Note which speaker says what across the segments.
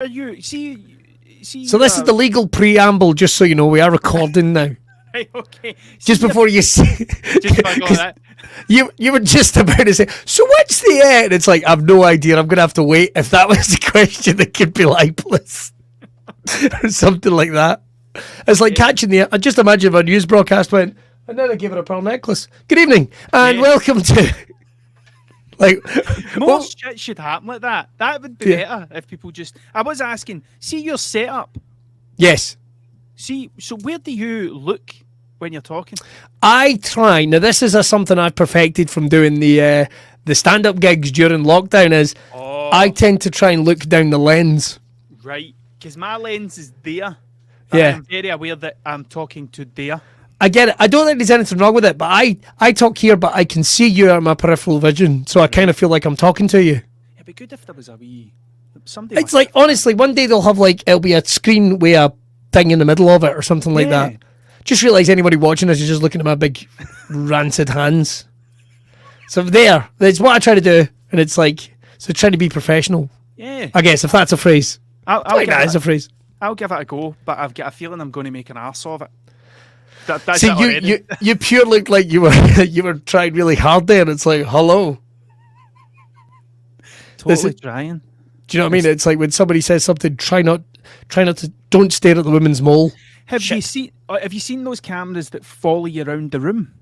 Speaker 1: Are you see?
Speaker 2: So this is the legal preamble, just so you know. We are recording now.
Speaker 1: Right, okay.
Speaker 2: Just before you say,
Speaker 1: Just before that.
Speaker 2: you were just about to say. So what's the and it's like I've no idea. I'm gonna have to wait. If that was the question, it could be libelous or something like that. It's like catching the. I just imagine if a news broadcast went, and then I gave her a pearl necklace. Good evening and welcome to. Like
Speaker 1: More shit should happen like that. That would be better if people just. I was asking. See your setup.
Speaker 2: Yes.
Speaker 1: See, so where do you look when you're talking?
Speaker 2: I try. Now, this is something I've perfected from doing the stand-up gigs during lockdown. Is I tend to try and look down the lens.
Speaker 1: Right, because my lens is there.
Speaker 2: Yeah.
Speaker 1: I'm very aware that I'm talking to there.
Speaker 2: I get it. I don't think there's anything wrong with it, but I talk here, but I can see you out of my peripheral vision, so I kind of feel like I'm talking to you.
Speaker 1: It'd be good if there was a wee somebody.
Speaker 2: It's like, honestly, one day they'll have it'll be a screen with a thing in the middle of it or something like that. Just realise anybody watching us is just looking at my big rancid hands. So that's what I try to do, and it's like, so trying to be professional.
Speaker 1: Yeah.
Speaker 2: I guess, if that's a phrase.
Speaker 1: That
Speaker 2: is a phrase.
Speaker 1: I'll give it a go, but I've got a feeling I'm going to make an arse of it. That's
Speaker 2: See, you pure look like you were trying really hard there, and it's like, hello.
Speaker 1: Totally trying.
Speaker 2: Do you know what I mean? It's like when somebody says something, try not to, don't stare at the woman's mole.
Speaker 1: Have you seen those cameras that follow you around the room?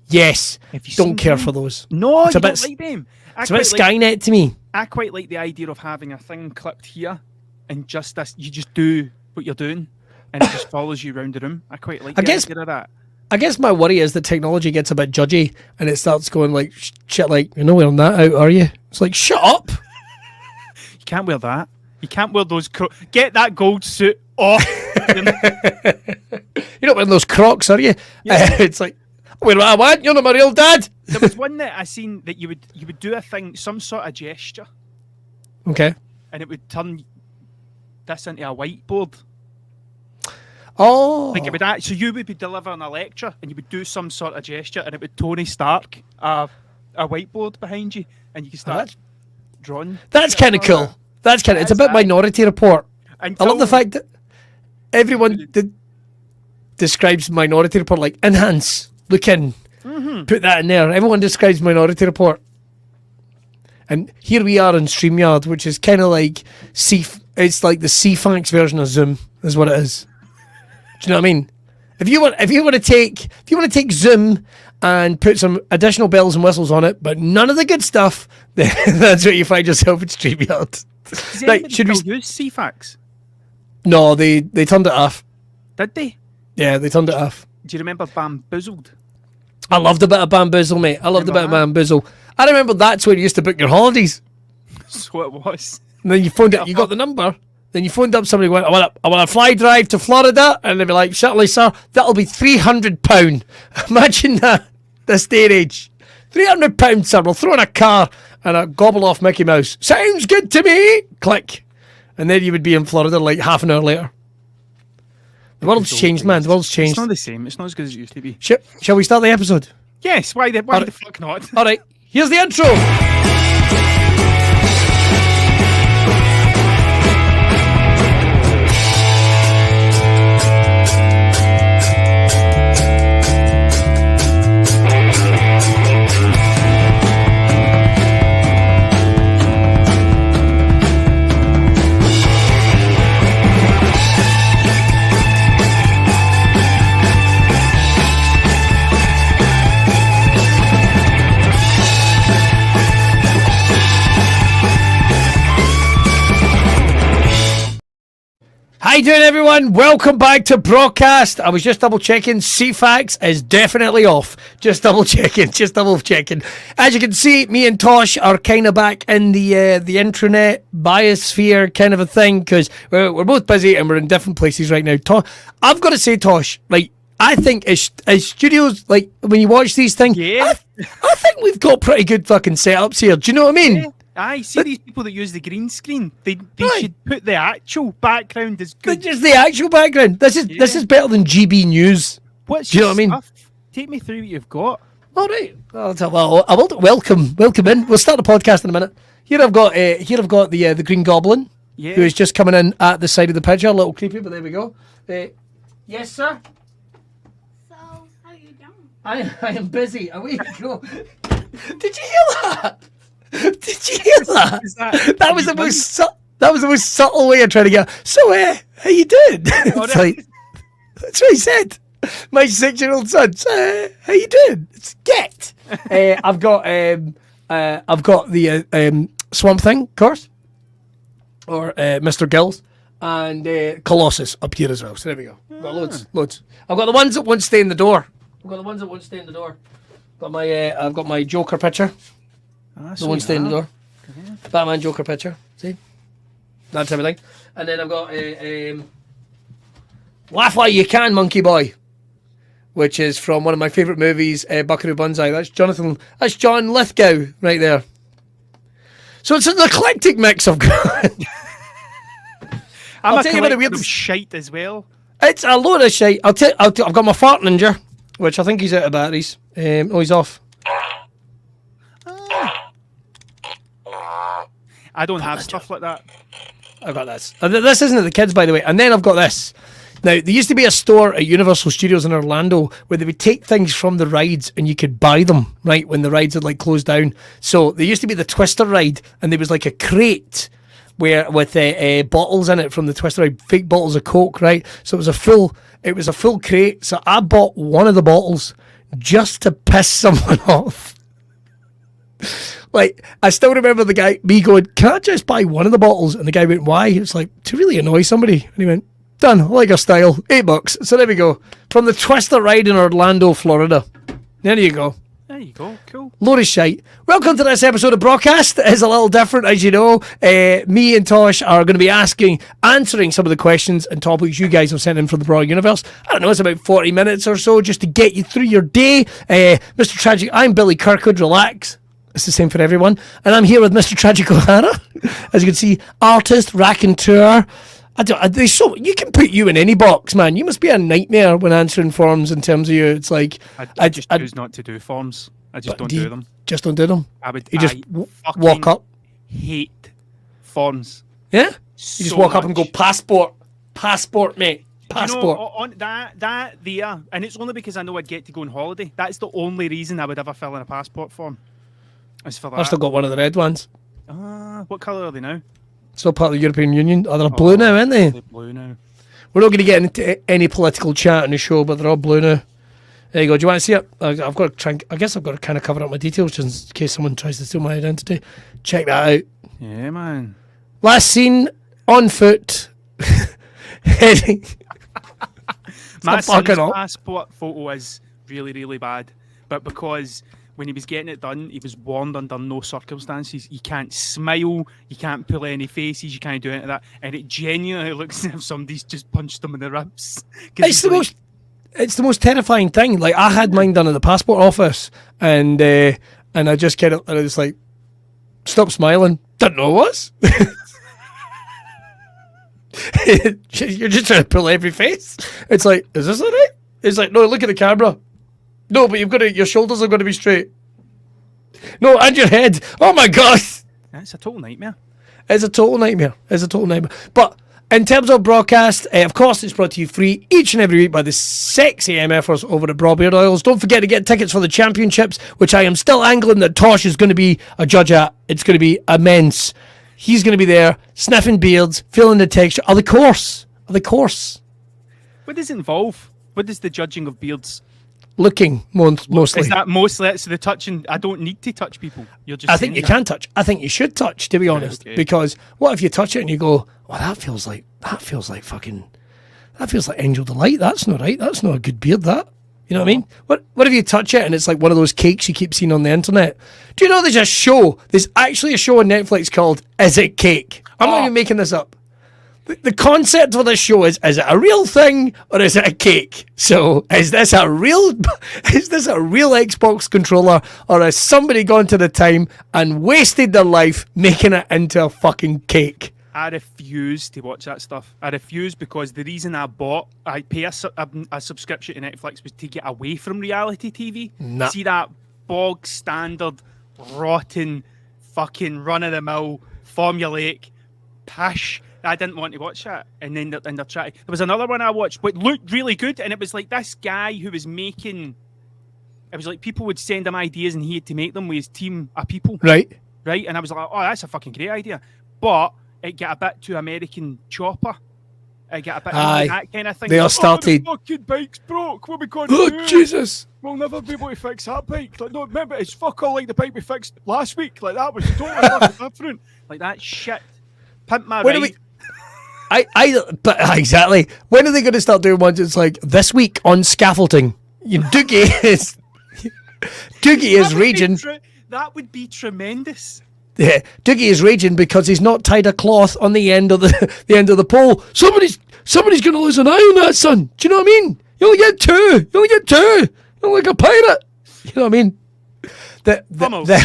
Speaker 2: Yes. Don't care for those.
Speaker 1: No, you don't like them.
Speaker 2: It's a bit Skynet to me.
Speaker 1: I quite like the idea of having a thing clipped here, and just this, you just do what you're doing, and it just follows you around the room. I quite like the idea of that.
Speaker 2: I guess my worry is that technology gets a bit judgy, and it starts going like, shit, like, you're not wearing that out, are you? It's like, shut up.
Speaker 1: You can't wear that. You can't wear those. Get that gold suit off.
Speaker 2: You're not wearing those Crocs, are you? Yeah. It's like, I wear what I want. You're not my real dad.
Speaker 1: There was one that I seen that you would do a thing, some sort of gesture.
Speaker 2: Okay.
Speaker 1: And it would turn this into a whiteboard.
Speaker 2: Oh.
Speaker 1: Like it would so you would be delivering a lecture, and you would do some sort of gesture, and it would Tony Stark a whiteboard behind you, and you can start drawing.
Speaker 2: That's kind of cool. That's kind of. It's a bit Minority Report. I love the fact that everyone describes Minority Report like enhance, look in, put that in there. Everyone describes Minority Report, and here we are in StreamYard, which is kind of like it's like the CFAX version of Zoom, is what it is. Do you know what I mean? If you want to take Zoom and put some additional bells and whistles on it, but none of the good stuff, then that's what you find yourself at StreamYard.
Speaker 1: Right, should we use CFAX?
Speaker 2: No, they turned it off.
Speaker 1: Did they?
Speaker 2: Yeah, they turned it off.
Speaker 1: Do you remember Bamboozled?
Speaker 2: I loved a bit of Bamboozle, mate. I loved a bit of Bamboozle. I remember that's where you used to book your holidays.
Speaker 1: So it was.
Speaker 2: And then you phoned it. You got the number. Then you phoned up somebody. Went, I want a fly drive to Florida, and they'd be like, "Certainly, sir. That'll be £300." Imagine that. This day and age, £300, sir. We'll throw in a car and a gobble off Mickey Mouse. Sounds good to me. Click, and then you would be in Florida like half an hour later. The world's changed, man. The world's changed.
Speaker 1: It's not the same. It's not as good as it used to be.
Speaker 2: Shall we start the episode?
Speaker 1: Yes. Why the fuck not?
Speaker 2: All right. Here's the intro. How you doing, everyone? Welcome back to BRAWCAST. I was just double checking. CFAX is definitely off. Just double checking. As you can see, me and Tosh are kind of back in the intranet biosphere kind of a thing, because we're both busy and we're in different places right now. I've got to say, Tosh, like, I think as studios, like, when you watch these things, I think we've got pretty good fucking setups here. Do you know what I mean?
Speaker 1: Yeah. I see these people that use the green screen. They should put the actual background as good.
Speaker 2: Just the actual background. This is better than GB News. Do you know what I mean?
Speaker 1: Take me through what you've got.
Speaker 2: All right. Well, I will welcome in. We'll start the podcast in a minute. Here I've got the Green Goblin.
Speaker 1: Yeah.
Speaker 2: who is just coming in at the side of the picture. A little creepy, but there we go. Yes, sir.
Speaker 3: So, how you doing?
Speaker 2: I am busy. Away you go. Did you hear that? Did you hear that? That was the most that was the most subtle way of trying to get. So, how you doing? It's like, that's what he said. My 6-year-old son. So, how you doing? It's get. I've got the Swamp Thing, of course, or Mr. Gills, and Colossus up here as well. So there we go. Got loads. I've got the ones that won't stay in the door. I've got my Joker picture. The one stay in the door. Yeah. Batman Joker picture. See? That type of thing. And then I've got Laugh While You Can, Monkey Boy, which is from one of my favourite movies, Buckaroo Banzai. That's John Lithgow right there. So it's an eclectic mix of
Speaker 1: I'll tell you about a weird shite as well.
Speaker 2: It's a load of shite. I've got my fart ninja, which I think he's out of batteries. He's off.
Speaker 1: I don't have stuff like that.
Speaker 2: I've got this. This isn't at the kids, by the way. And then I've got this. Now, there used to be a store at Universal Studios in Orlando where they would take things from the rides and you could buy them, right, when the rides had, like, closed down. So there used to be the Twister ride, and there was, like, a crate with bottles in it from the Twister ride, fake bottles of Coke, right? So it was a full crate. So I bought one of the bottles just to piss someone off. Like, I still remember me going, can I just buy one of the bottles? And the guy went, why? It's like, to really annoy somebody. And he went, done, I like your style, $8. So there we go. From the Twister ride in Orlando, Florida. There you go.
Speaker 1: There you go, cool.
Speaker 2: Load of shite. Welcome to this episode of BRAWCAST. It is a little different, as you know. Me and Tosh are going to be answering some of the questions and topics you guys have sent in from the Brawl Universe. I don't know, it's about 40 minutes or so just to get you through your day. Mr. Tragic, I'm Billy Kirkwood, relax. It's the same for everyone. And I'm here with Mr. Tragic O'Hara. As you can see, artist, raconteur. You can put you in any box, man. You must be a nightmare when answering forms in terms of you. It's like...
Speaker 1: I just choose not to do forms. I just don't do them.
Speaker 2: Just don't do them? You just
Speaker 1: walk
Speaker 2: up?
Speaker 1: Hate forms.
Speaker 2: Yeah? You just walk up and go, passport, mate. Passport.
Speaker 1: You know, on that there, and it's only because I know I'd get to go on holiday. That's the only reason I would ever fill in a passport form. Is for that.
Speaker 2: I've still got one of the red ones.
Speaker 1: What colour are they now?
Speaker 2: Still part of the European Union. Oh, they're blue now, aren't they?
Speaker 1: They're blue now.
Speaker 2: We're not going to get into any political chat on the show, but they're all blue now. There you go. Do you want to see it? I've got to try. I guess I've got to kind of cover up my details just in case someone tries to steal my identity. Check that out.
Speaker 1: Yeah, man.
Speaker 2: Last seen on foot, heading.
Speaker 1: My son's passport photo is really, really bad, but because when he was getting it done, he was warned under no circumstances. You can't smile, you can't pull any faces, you can't do any of that, and it genuinely looks as if somebody's just punched him in the ribs.
Speaker 2: It's the most terrifying thing. Like, I had mine done at the passport office, and I just kind of, and I was like, stop smiling. Didn't know it was. You're just trying to pull every face. It's like, is this all right? It's like, no, look at the camera. No, but your shoulders are going to be straight. No, and your head. Oh my God.
Speaker 1: That's a total nightmare.
Speaker 2: It's a total nightmare. But in terms of BRAWCAST, of course, it's brought to you free each and every week by the sexy MFers over at Braw Beard Oils. Don't forget to get tickets for the championships, which I am still angling that Tosh is going to be a judge at. It's going to be immense. He's going to be there, sniffing beards, feeling the texture of the course.
Speaker 1: What does it involve? What is the judging of beards?
Speaker 2: Looking, mostly.
Speaker 1: Is that mostly? So the touching, I don't need to touch people. You're just.
Speaker 2: I think you can touch. I think you should touch, to be honest. Okay. Because what if you touch it and you go, "Oh, that feels like angel delight. That's not right. That's not a good beard. That." You know what I mean? What if you touch it and it's like one of those cakes you keep seeing on the internet? Do you know there's actually a show on Netflix called Is It Cake? I'm not even making this up. The concept for this show is it a real thing or is it a cake? So is this a real Xbox controller, or has somebody gone to the time and wasted their life making it into a fucking cake?
Speaker 1: I refuse to watch that stuff. I refuse because the reason I pay a subscription to Netflix was to get away from reality TV.
Speaker 2: Nah.
Speaker 1: See that bog standard, rotten, fucking run-of-the-mill, formulaic pish. I didn't want to watch that. And then they're trying. There was another one I watched, but looked really good. And it was like this guy who was making. It was like people would send him ideas and he had to make them with his team of people.
Speaker 2: Right.
Speaker 1: And I was like, oh, that's a fucking great idea. But it got a bit too American chopper. It got a bit that kind of thing.
Speaker 2: They all started.
Speaker 1: Oh, the fucking bike's broke. What are we going to do?
Speaker 2: Oh, Jesus.
Speaker 1: We'll never be able to fix that bike. Like, no, remember, it's fuck all like the bike we fixed last week. Like, that was totally fucking different. Like, that shit. Pimp my ride.
Speaker 2: Exactly. When are they going to start doing ones? It's like this week on scaffolding. Doogie is raging.
Speaker 1: That would be tremendous.
Speaker 2: Yeah, Doogie is raging because he's not tied a cloth on the end of the pole. Somebody's going to lose an eye on that, son. Do you know what I mean? You only get two. You're like a pirate. You know what I mean?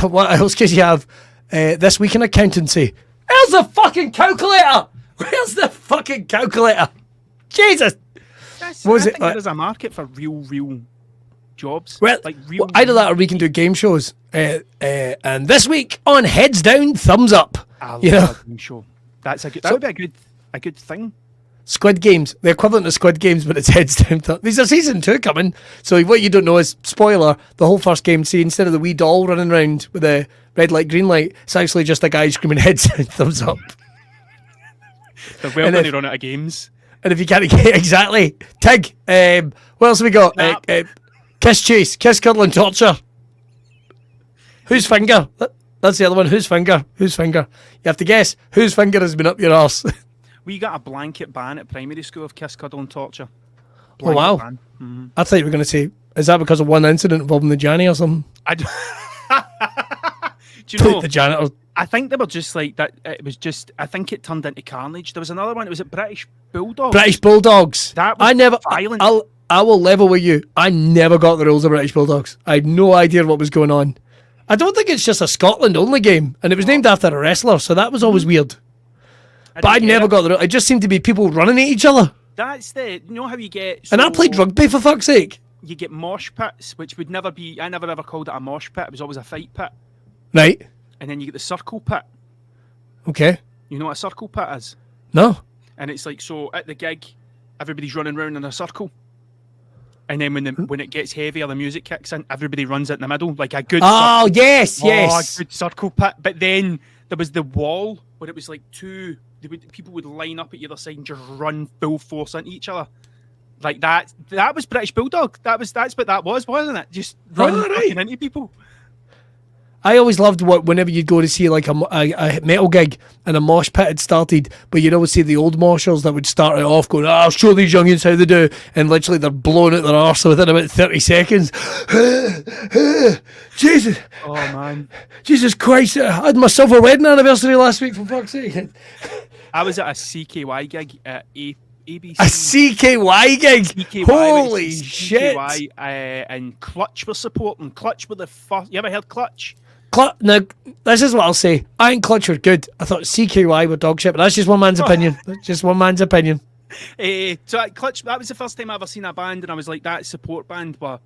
Speaker 2: What else could you have? This week in accountancy. Where's the fucking calculator? Jesus.
Speaker 1: I think there's a market for real jobs.
Speaker 2: Well, either that or we can do game shows. And this week on Heads Down, Thumbs Up.
Speaker 1: I love a game show. That would be a good thing.
Speaker 2: Squid Games, the equivalent of Squid Games, but it's Heads Down. There's a season 2 coming. So what you don't know is, spoiler, the whole first game, see, instead of the wee doll running around with a red light, green light, it's actually just a guy screaming Heads Down, Thumbs Up.
Speaker 1: They're well going to run out of games.
Speaker 2: And if you can't get exactly, Tig, what else have we got? Kiss, chase, kiss, cuddle, and torture. Whose finger? That's the other one. Whose finger? You have to guess whose finger has been up your arse.
Speaker 1: We got a blanket ban at primary school of kiss, cuddle, and torture.
Speaker 2: Oh, wow. Mm-hmm. I thought you were going to say, is that because of one incident involving the Janny or something?
Speaker 1: Do you know?
Speaker 2: The janitor.
Speaker 1: I think they were just like that. It was just. I think it turned into carnage. There was another one. It was at British Bulldogs. That was violent.
Speaker 2: I will level with you. I never got the rules of British Bulldogs. I had no idea what was going on. I don't think it's just a Scotland only game, and it was named after a wrestler, so that was always weird. But I never got the rules. It just seemed to be people running at each other.
Speaker 1: That's you know how you get.
Speaker 2: And I played rugby, for fuck's sake.
Speaker 1: You get mosh pits, which would never be. I never ever called it a mosh pit. It was always a fight pit.
Speaker 2: Right.
Speaker 1: And then you get the circle pit.
Speaker 2: Okay.
Speaker 1: You know what a circle pit is?
Speaker 2: No.
Speaker 1: And it's like, so at the gig, everybody's running around in a circle. And then when it gets heavier, the music kicks in, everybody runs it in the middle, like a good circle.
Speaker 2: Yes.
Speaker 1: A good circle pit. But then there was the wall, where it was like people would line up at either side and just run full force into each other. Like that was British Bulldog. That's what that was, wasn't it? Just running into people.
Speaker 2: I always loved whenever you'd go to see like a metal gig and a mosh pit had started, but you'd always see the old moshers that would start it off going, I'll show these youngins how they do, and literally they're blowing out their arse within about 30 seconds. Jesus.
Speaker 1: Oh, man.
Speaker 2: Jesus Christ. I had my silver wedding anniversary last week, for fuck's sake.
Speaker 1: I was at a CKY gig at ABC.
Speaker 2: A CKY gig?
Speaker 1: CKY,
Speaker 2: holy shit.
Speaker 1: CKY, and Clutch were supporting. Clutch were the first. You ever heard Clutch?
Speaker 2: Now, this is what I'll say. I think Clutch were good. I thought CKY were dog shit, but that's just one man's opinion. That's just one man's opinion.
Speaker 1: So Clutch, that was the first time I ever seen a band, and I was like, that support band, but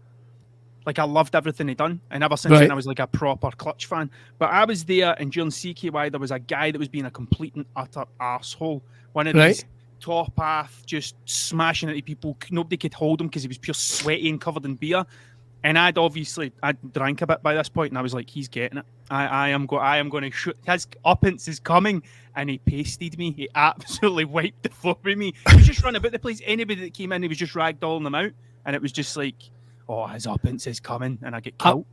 Speaker 1: like I loved everything they done, and ever since then I was like a proper Clutch fan. But I was there, and during CKY there was a guy that was being a complete and utter arsehole. One of these top half, just smashing into people. Nobody could hold him because he was pure sweaty and covered in beer. And I'd drank a bit by this point, and I was like, he's getting it. I am going to shoot. His uppance is coming, and he pasted me. He absolutely wiped the floor with me. He was just running about the place. Anybody that came in, he was just ragdolling them out, and it was just like, oh, his uppance is coming, and I get killed.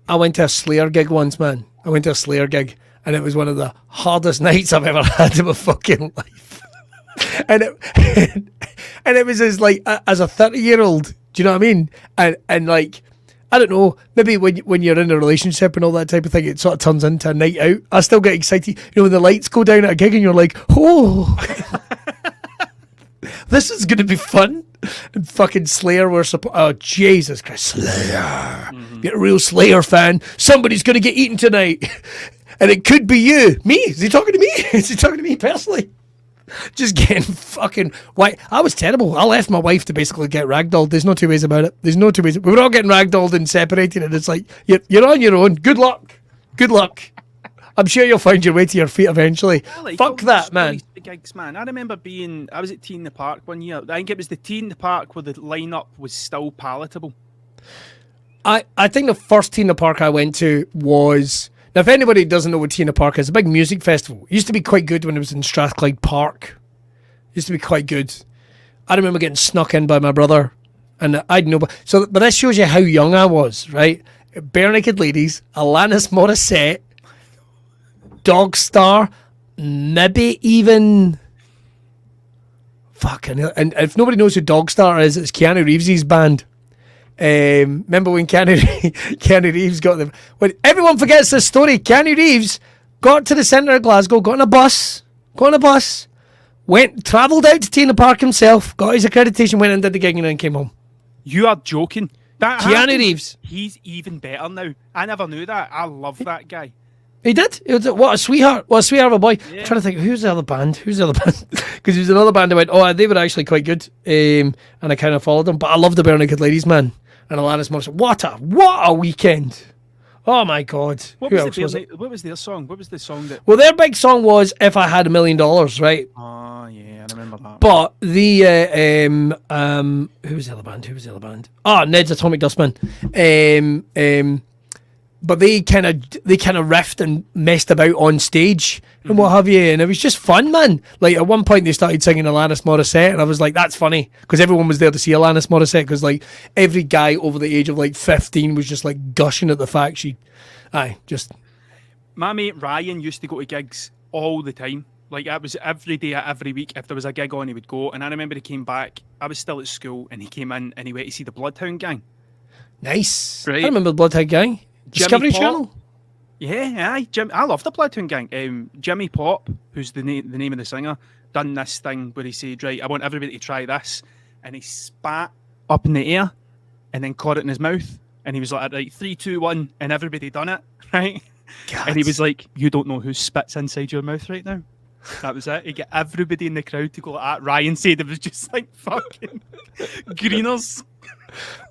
Speaker 2: I went to a Slayer gig once, man. And it was one of the hardest nights I've ever had in my fucking life. and it was as like as a 30-year-old. Do you know what I mean? And like, I don't know, maybe when you're in a relationship and all that type of thing, it sort of turns into a night out. I still get excited, you know, when the lights go down at a gig and you're like, oh, this is going to be fun. And fucking Slayer were oh, Jesus Christ, Slayer. Mm-hmm. Get a real Slayer fan. Somebody's going to get eaten tonight. And it could be you. Me? Is he talking to me? Is he talking to me personally? Just getting fucking white. I was terrible. I left my wife to basically get ragdolled. There's no two ways about it. We were all getting ragdolled and separated, and it's like, you're on your own. Good luck. I'm sure you'll find your way to your feet eventually. Fuck that, man.
Speaker 1: Gigs, man. I remember I was at Tea in the Park one year. I think it was the Tea in the Park where the lineup was still palatable.
Speaker 2: I think the first Tea in the Park I went to was... Now, if anybody doesn't know what Tea in the Park is, a big music festival. It used to be quite good when it was in Strathclyde Park. It used to be quite good. I remember getting snuck in by my brother. And I'd know... But this shows you how young I was, right? Bare Naked Ladies, Alanis Morissette, Dogstar, maybe even... Fucking hell. And if nobody knows who Dogstar is, it's Keanu Reeves' band. Remember when Keanu Reeves got them? When everyone forgets this story, Keanu Reeves got to the centre of Glasgow, got on a bus, travelled out to Tea in the Park himself, got his accreditation, went and did the gig and then came home.
Speaker 1: You are joking.
Speaker 2: Keanu Reeves.
Speaker 1: He's even better now. I never knew that. I love that guy.
Speaker 2: He did. What a sweetheart. What a sweetheart of a boy. Yeah. I'm trying to think, who's the other band? Because there was another band I went, they were actually quite good. And I kind of followed them. But I love the Bare Naked Ladies, man. And Alanis Morissette. What a weekend. Oh my God.
Speaker 1: What was their song? What was the song that...
Speaker 2: Well, their big song was If I Had $1 Million, right?
Speaker 1: Oh, yeah, I remember that.
Speaker 2: But the, who was the other band? Ned's Atomic Dustman. But they kind of riffed and messed about on stage and what have you, and it was just fun, man. Like at one point they started singing Alanis Morissette, and I was like, that's funny, because everyone was there to see Alanis Morissette, because like every guy over the age of like 15 was just like gushing at the fact
Speaker 1: My mate Ryan used to go to gigs all the time. Like it was every day, every week. If there was a gig on, he would go. And I remember he came back. I was still at school, and he came in and he went to see the Bloodhound Gang.
Speaker 2: Nice.
Speaker 1: Right.
Speaker 2: I remember the Bloodhound Gang. Discovery Channel.
Speaker 1: Yeah, I love the Bloodhound Gang. Jimmy Pop, who's the name of the singer, done this thing where he said, right, I want everybody to try this, and he spat up in the air, and then caught it in his mouth, and he was like, right, 3, 2, 1, and everybody done it, right? God. And he was like, you don't know who spits inside your mouth right now. That was it. He got everybody in the crowd to go like that. Ryan said it was just like fucking greeners.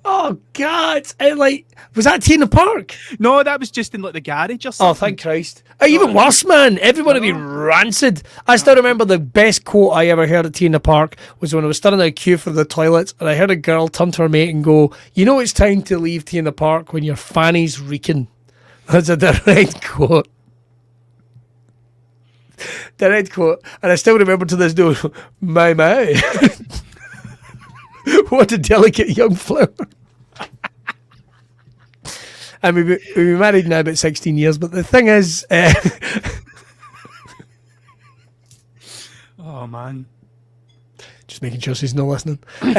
Speaker 2: Oh God! Was that Tea in the Park?
Speaker 1: No, that was just in like the garage or something.
Speaker 2: Oh, thank Christ! Even worse, man. Everyone would be rancid. I still remember the best quote I ever heard at Tea in the Park was when I was standing in a queue for the toilets, and I heard a girl turn to her mate and go, "You know it's time to leave Tea in the Park when your fanny's reeking." That's a direct quote. Direct quote, and I still remember to this day. My. What a delicate young flower. And we've been married now about 16 years, but the thing is...
Speaker 1: oh, man.
Speaker 2: Just making sure she's not listening. You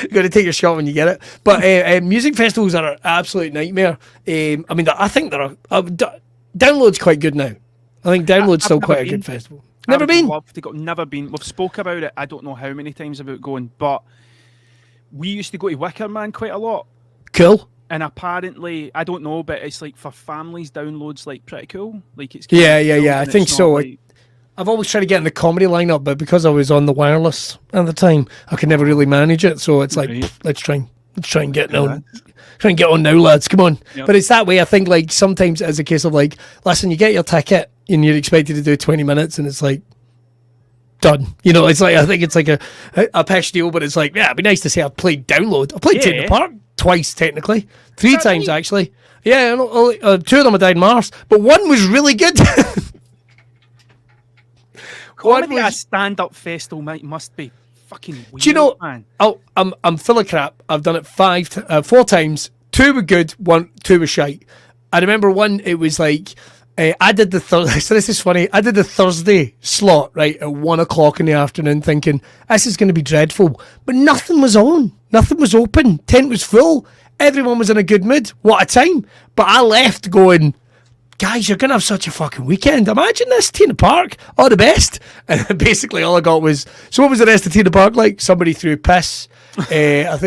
Speaker 2: got to take your shot when you get it. But music festivals are an absolute nightmare. I think Download's quite good now. I think Download's still quite a good festival. Never been?
Speaker 1: Never been. We've spoke about it. I don't know how many times about going, but we used to go to Wicker Man quite a lot.
Speaker 2: Cool.
Speaker 1: And apparently, I don't know, but it's like for families, Download's like pretty cool. Like it's
Speaker 2: yeah. I think so. Like... I've always tried to get in the comedy lineup, but because I was on the wireless at the time, I could never really manage it. So it's like, let's try and get on. Try and get on now, lads. Come on. Yep. But it's that way. I think like sometimes it's a case of like, listen, you get your ticket and you're expected to do 20 minutes, and it's like done. You know, it's like I think it's like a pitch deal, but it's like, yeah, it'd be nice to say I've played Download. I played Tea in the Park twice, technically, 3 times actually. Yeah, 2 of them I died in Mars, but one was really good.
Speaker 1: Comedy at a stand-up festival must be fucking weird.
Speaker 2: Do you know?
Speaker 1: Man.
Speaker 2: I'm full of crap. I've done it 4 times. 2 were good. 2 were shite. I remember one. It was like I did the so this is funny. I did the Thursday slot right at 1:00 in the afternoon, thinking this is going to be dreadful. But nothing was on. Nothing was open. Tent was full. Everyone was in a good mood. What a time! But I left going, guys, you're going to have such a fucking weekend. Imagine this, Tea in the Park. All the best. And basically all I got was, so what was the rest of Tea in the Park like? Somebody threw piss. I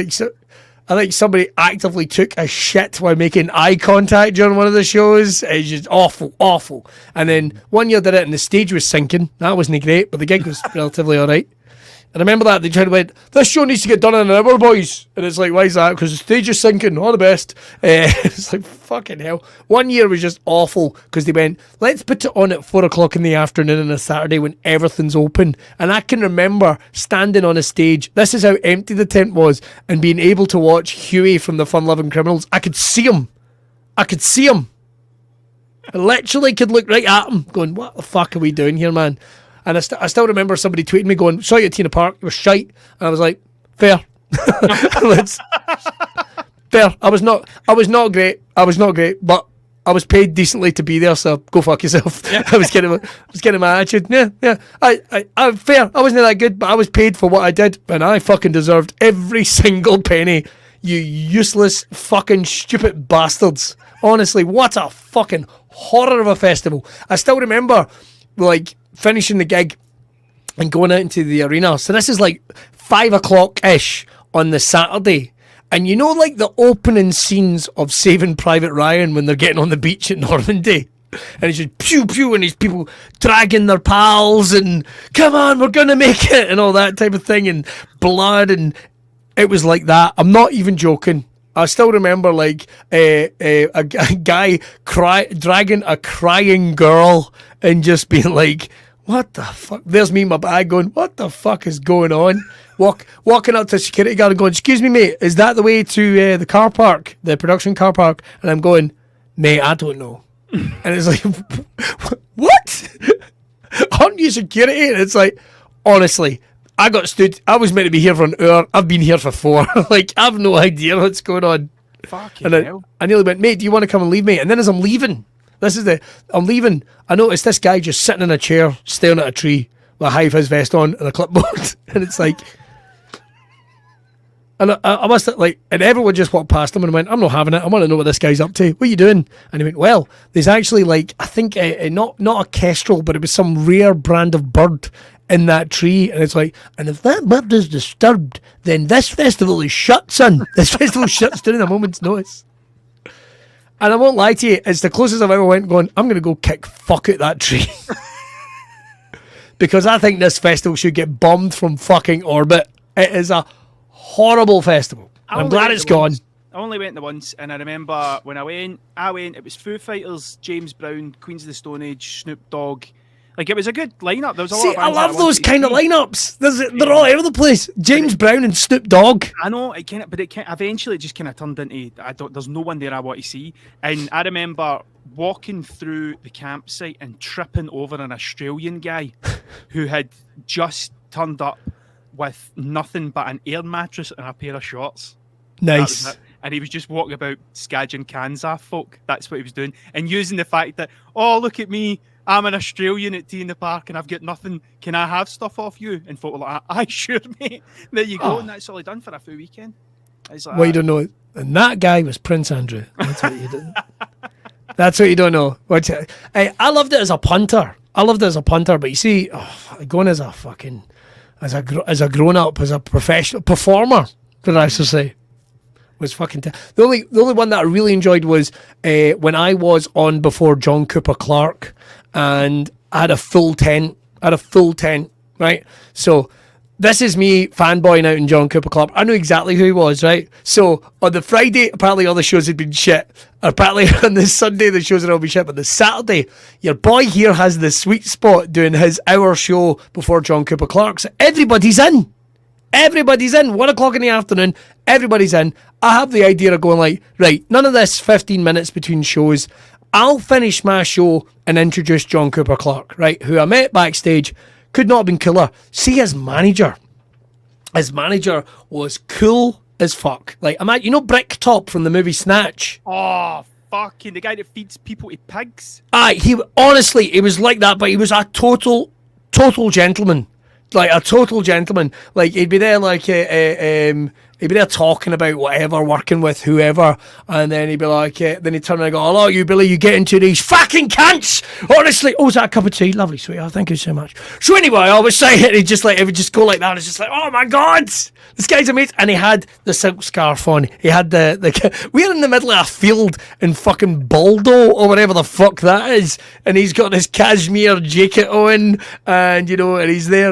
Speaker 2: think somebody actively took a shit while making eye contact during one of the shows. It's just awful. And then one year did it and the stage was sinking. That wasn't great, but the gig was relatively all right. And I remember that they tried to went, this show needs to get done in an hour, boys. And it's like, why is that? Because the stage is sinking. All the best. It's like, fucking hell. One year was just awful because they went, let's put it on at 4 o'clock in the afternoon on a Saturday when everything's open. And I can remember standing on a stage. This is how empty the tent was, and being able to watch Huey from the Fun Loving Criminals. I could see him. I literally could look right at him going, what the fuck are we doing here, man? And I still remember somebody tweeting me going, saw you at Tina Park, it was shite. And I was like, fair. Fair. I was not great, but I was paid decently to be there, so go fuck yourself. Yeah. I was getting my attitude. Yeah. I fair. I wasn't that good, but I was paid for what I did, and I fucking deserved every single penny. You useless fucking stupid bastards. Honestly, what a fucking horror of a festival. I still remember, like, finishing the gig and going out into the arena. So this is like 5 o'clock-ish on the Saturday. And you know, like the opening scenes of Saving Private Ryan when they're getting on the beach at Normandy? And it's just pew pew, and these people dragging their pals and come on, we're gonna make it, and all that type of thing, and blood, and it was like that. I'm not even joking. I still remember like a guy dragging a crying girl and just being like, what the fuck? There's me in my bag going, what the fuck is going on? Walking up to a security guard and going, excuse me, mate, is that the way to the car park, the production car park? And I'm going, mate, I don't know. And it's like, what? Aren't you security? And it's like, honestly, I was meant to be here for an hour. I've been here for 4. Like, I have no idea what's going on.
Speaker 1: Fucking hell.
Speaker 2: I nearly went, mate, do you want to come and leave me? And then as I'm leaving, I'm leaving, I noticed this guy just sitting in a chair, staring at a tree with a high-vis vest on and a clipboard. And it's like, and I must have, like, and everyone just walked past him and went, I'm not having it. I want to know what this guy's up to. What are you doing? And he went, well, there's actually, like, I think not a kestrel, but it was some rare brand of bird in that tree. And it's like, and if that bird is disturbed, then this festival is shut, son. This festival shuts down at a moment's notice. And I won't lie to you, it's the closest I've ever went going, I'm going to go kick fuck out that tree. Because I think this festival should get bombed from fucking orbit. It is a horrible festival. I'm glad it's gone.
Speaker 1: I only went there once, and I remember when I went, it was Foo Fighters, James Brown, Queens of the Stone Age, Snoop Dogg. Like, it was a good lineup. There was a lot of bands.
Speaker 2: I love those kind of lineups. They're all over the place. James Brown and Snoop Dogg.
Speaker 1: I know, eventually it just kind of turned into, there's no one there I want to see. And I remember walking through the campsite and tripping over an Australian guy who had just turned up with nothing but an air mattress and a pair of shorts.
Speaker 2: Nice.
Speaker 1: And he was just walking about scadging cans off folk. That's what he was doing. And using the fact that, oh, look at me, I'm an Australian at Tea in the Park and I've got nothing. Can I have stuff off you? And folk were like, aye, sure, mate. There you go. And that's all he done for a full weekend. Like,
Speaker 2: well, you don't know. And that guy was Prince Andrew. That's what you did. That's what you don't know. I loved it as a punter. But you see, going as a fucking, as a grown up, as a professional performer, did I say, was fucking. The only one that I really enjoyed was when I was on before John Cooper Clarke, and I had a full tent. Right? So this is me fanboying out in John Cooper Clarke. I knew exactly who he was, right? So on the Friday, apparently all the shows had been shit. Apparently on the Sunday, the shows had all been shit. But the Saturday, your boy here has the sweet spot doing his hour show before John Cooper Clarke. So everybody's in. 1 o'clock in the afternoon, everybody's in. I have the idea of going like, right, none of this 15 minutes between shows. I'll finish my show and introduce John Cooper Clarke, right, who I met backstage. Could not have been cooler. See his manager. His manager was cool as fuck. Like, you know Bricktop from the movie Snatch?
Speaker 1: Oh, fucking the guy that feeds people to pigs?
Speaker 2: Aye, he was like that, but he was a total gentleman. Like a total gentleman. Like he'd be there like He'd be there talking about whatever, working with whoever, and then he'd be like, then he'd turn around and go, hello, you Billy, you get into these fucking cunts! Honestly, is that a cup of tea? Lovely, sweetheart, thank you so much. So anyway, I was saying, it would just go like that, it's just like, oh my God, this guy's amazing. And he had the silk scarf on, he had we're in the middle of a field in fucking Baldo, or whatever the fuck that is, and he's got this cashmere jacket on, and and he's there,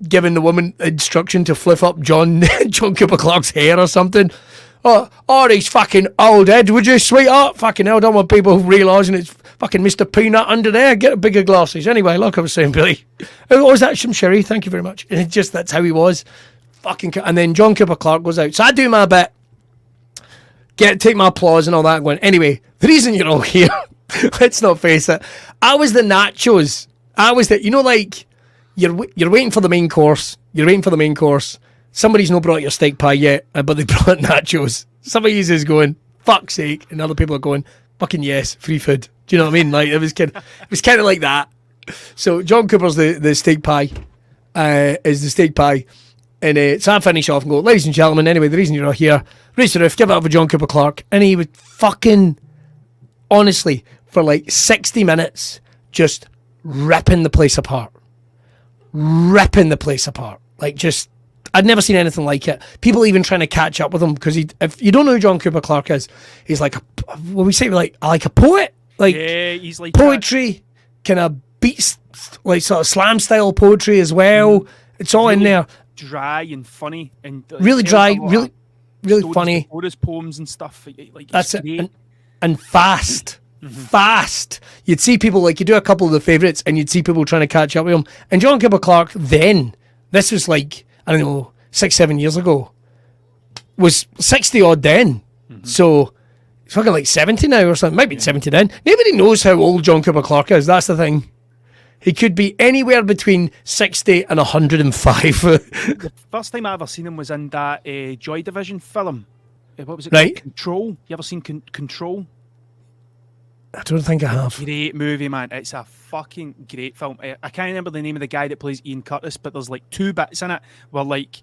Speaker 2: giving the woman instruction to fliff up John Cooper Clarke's hair or something. Oh, he's fucking old head, would you, sweetheart? Fucking hell, don't want people realising it's fucking Mr. Peanut under there. Get bigger glasses. Anyway, like I was saying, Billy. Oh, is that some sherry? Thank you very much. And that's how he was. And then John Cooper Clarke goes out. So I do my bit. Take my applause and all that going. Anyway, the reason you're all here, let's not face it, I was the nachos. I was the, like, You're waiting for the main course. Somebody's not brought your steak pie yet, but they brought nachos. Somebody is going, fuck's sake, and other people are going, fucking yes, free food. Do you know what I mean? Like it was kind of like that. So John Cooper's the steak pie, is the steak pie, and so I finish off and go, ladies and gentlemen. Anyway, the reason you're all here, raise the roof, give it up for John Cooper Clarke, and he would fucking honestly for like 60 minutes just ripping the place apart. Like, just I'd never seen anything like it. People even trying to catch up with him, because if you don't know who John Cooper Clarke is, he's like a poet, like,
Speaker 1: yeah, he's like
Speaker 2: poetry, kind of beats, like sort of slam style poetry as well. It's all really in there,
Speaker 1: dry and funny, and
Speaker 2: really dry, really funny.
Speaker 1: His poems and stuff, like
Speaker 2: that's it, and fast. Fast. You'd see people, like, you do a couple of the favourites and you'd see people trying to catch up with him. And John Cooper Clarke then, this was like, I don't know, 6-7 years ago, was 60 odd then. So he's fucking like 70 now or something. Might be 70 then. Nobody knows how old John Cooper Clarke is. That's the thing. He could be anywhere between 60 and 105.
Speaker 1: The first time I ever seen him was in that Joy Division film. What was it?
Speaker 2: Right.
Speaker 1: Control. You ever seen Control?
Speaker 2: I don't think I have.
Speaker 1: Great movie, man. It's a fucking great film. I can't remember the name of the guy that plays Ian Curtis, but there's like 2 bits in it where, like,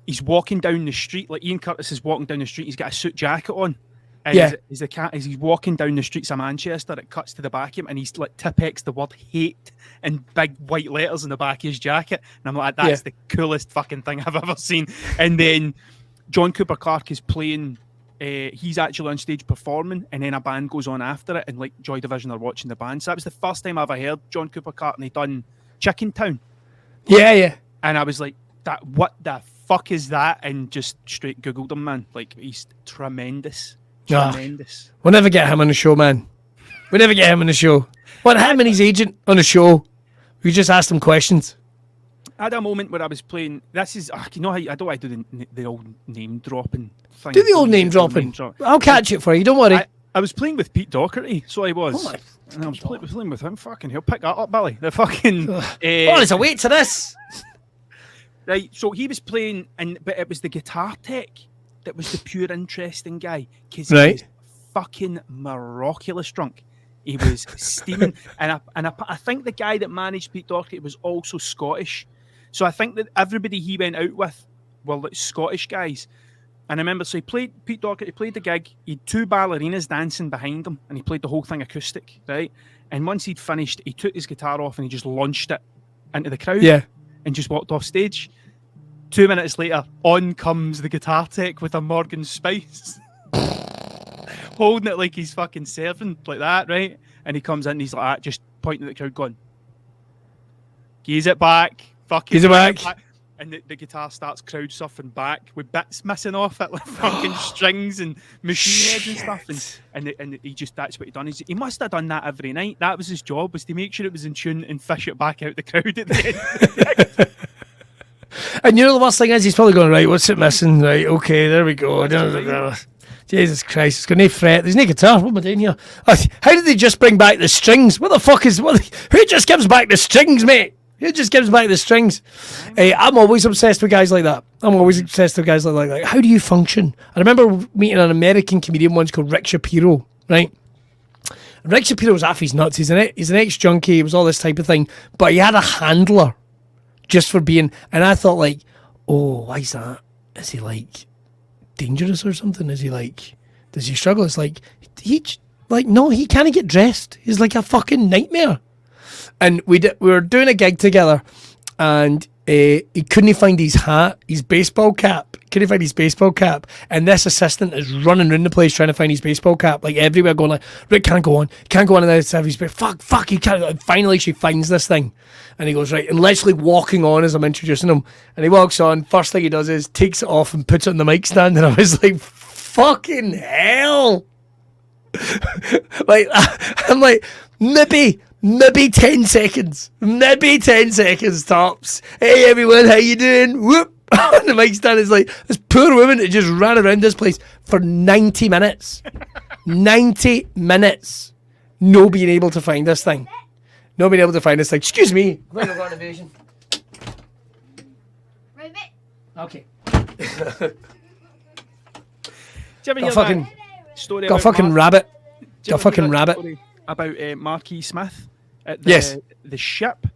Speaker 1: he's walking down the street. Like, Ian Curtis is walking down the street. He's got a suit jacket on. And as he's walking down the streets of Manchester, it cuts to the back of him, and he's like Tipex the word hate in big white letters in the back of his jacket. And I'm like, that's the coolest fucking thing I've ever seen. And then John Cooper Clarke is playing. He's actually on stage performing, and then a band goes on after it, and like Joy Division are watching the band. So that was the first time I ever heard John Cooper Clarke, and he done Chicken Town.
Speaker 2: Yeah.
Speaker 1: And I was like, what the fuck is that? And just straight Googled him, man. Like, he's tremendous. Tremendous.
Speaker 2: We'll never get him on the show, man. We'll never get him on the show. Want him and his agent on the show. We just asked him questions.
Speaker 1: I had a moment where I was playing. This is, you know how I don't want to do the old name dropping thing.
Speaker 2: Do the old name dropping. I'll catch it for you. Don't worry.
Speaker 1: I was playing with Pete Doherty, so I was.
Speaker 2: Oh my!
Speaker 1: And I was playing with him. Fucking hell, pick that up, Billy. The fucking.
Speaker 2: There's a weight to this.
Speaker 1: Right, so he was playing, but it was the guitar tech that was the pure interesting guy, because he was fucking miraculous drunk. He was steaming, and I think the guy that managed Pete Doherty was also Scottish. So I think that everybody he went out with were like Scottish guys. And I remember, so Pete Doherty played the gig, he had 2 ballerinas dancing behind him, and he played the whole thing acoustic, right? And once he'd finished, he took his guitar off and he just launched it into the crowd and just walked off stage. 2 minutes later, on comes the guitar tech with a Morgan Spice. Holding it like he's fucking serving, like that, right? And he comes in and he's like that, just pointing at the crowd going, "Gaze it back. Fucking
Speaker 2: Gaze it back."
Speaker 1: And the guitar starts crowd surfing back with bits missing off it, like fucking strings and machine heads and stuff. And he just, that's what he done. He must have done that every night. That was his job, was to make sure it was in tune and fish it back out the crowd at the end.
Speaker 2: And you know the worst thing is, he's probably going, right, what's it missing? Right, okay, there we go. Jesus Christ, it's got no fret. There's no guitar. What am I doing here? How did they just bring back the strings? What the fuck is... who just gives back the strings, mate? Who just gives back the strings? I'm always obsessed with guys like that. Like, how do you function? I remember meeting an American comedian once called Rick Shapiro, right? And Rick Shapiro's off his nuts. He's an ex-junkie. It was all this type of thing. But he had a handler just for being... And I thought, like, oh, why's that? Is he like dangerous or something? Is he like, does he struggle? It's like, no, he can't get dressed. He's like a fucking nightmare. And we were doing a gig together, and he couldn't find his hat, his baseball cap. Couldn't find his baseball cap, and this assistant is running around the place trying to find his baseball cap, like everywhere, going like, Rick can't go on, and then have his fuck, he can't. And finally, she finds this thing, and he goes right, and literally walking on as I'm introducing him, and he walks on. First thing he does is takes it off and puts it on the mic stand, and I was like, fucking hell. Like, I'm like, maybe 10 seconds. Maybe 10 seconds tops. Hey everyone, how you doing? Whoop. On the mic stand is like, this poor woman that just ran around this place for 90 minutes. 90 minutes. No being able to find this thing. No being able to find this thing. Excuse me. I'm going to go on evasion.
Speaker 3: Right back.
Speaker 2: Okay.
Speaker 1: Did you ever hear that story
Speaker 2: got a fucking rabbit. Got a fucking rabbit.
Speaker 1: About Marquis Smith at the ship